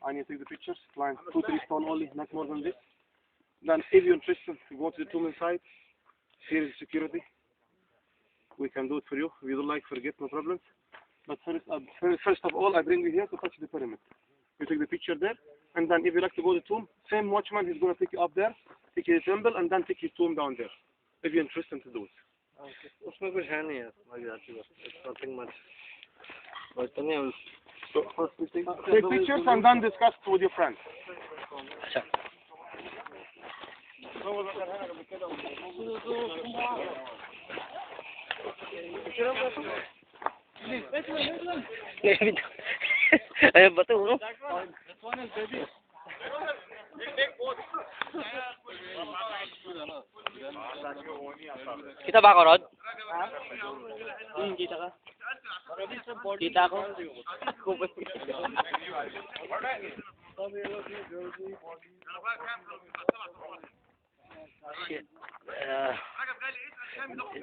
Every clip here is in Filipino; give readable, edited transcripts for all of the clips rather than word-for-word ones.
and you take the pictures, line 2-3 stone only, not more than this. Then if you're interested, go to the tomb inside. Here is security. We can do it for you. If you don't like, forget, no problem. But first of all, I bring you here to touch the pyramid. You take the picture there, and then if you like to go to the tomb, same watchman, he's going to take you up there, take you to the temple, and then take your tomb down there, if you're interested to do it. उसमें कुछ है नहीं है it's nothing much. But anyway, So first we take pictures and then discuss with your friends. Ay, bato, no? Kita ba ako, Rod? Kita ka? Kita ako? Shit.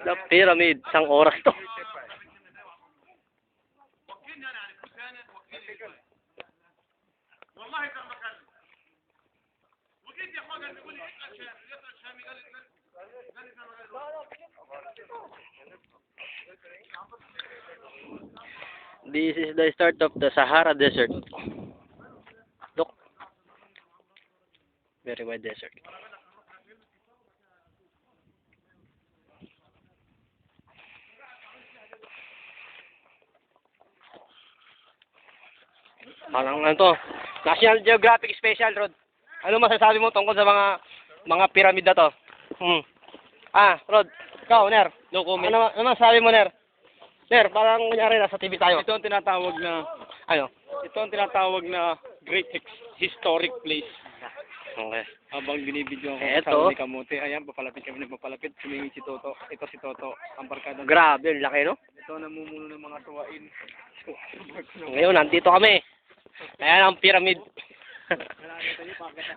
The pyramid, isang oras to. This is the start of the Sahara Desert. Look. Very wide desert. Parang ano to? National Geographic Special, Rod. Ano masasabi mo tungkol sa mga pyramid na to? Rod, ikaw, Ner. No comment. Ano masasabi mo, Ner? Ner, parang kunyari nasa TV tayo. Ito ang tinatawag na Ano? ito ang tinatawag na Great Historic Place. Okay. Habang binibidyo ako Eto. sa Uli Kamote, ayan, papalapit kami nagpapalapit, sumingi si Toto. Ito si Toto, ang barkada. Grabe, ang laki, no? Ito namumuno ng mga suwain. Ngayon, nandito kami. Ayan ang pyramid.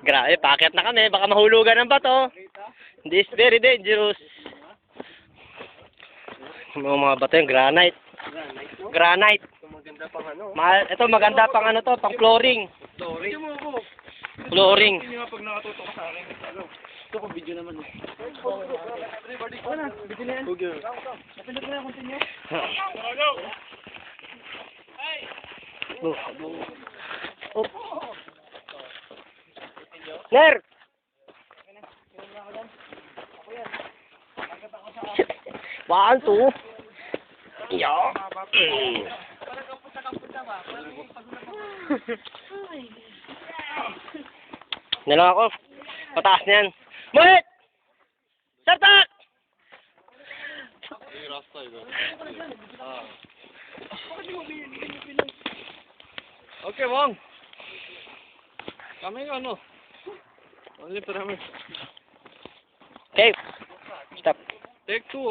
Grabe, paket na kami. Baka mahulugan ng bato. This is very dangerous. Mga bato yung granite. Granite. Maganda pang ano. Ito maganda pang ano to, pang flooring. Flooring. Hindi nga pag nakatutok ka sa akin. Ito ko video naman. Video na yan. Napindot mo na continue. Oh. Ner! One, two. Yeah. Nalang ako. Pataas na yan. Mulit! Sartak! Okay, Wong. Kami ano? Only pyramid. Okay. Stop. Take 2.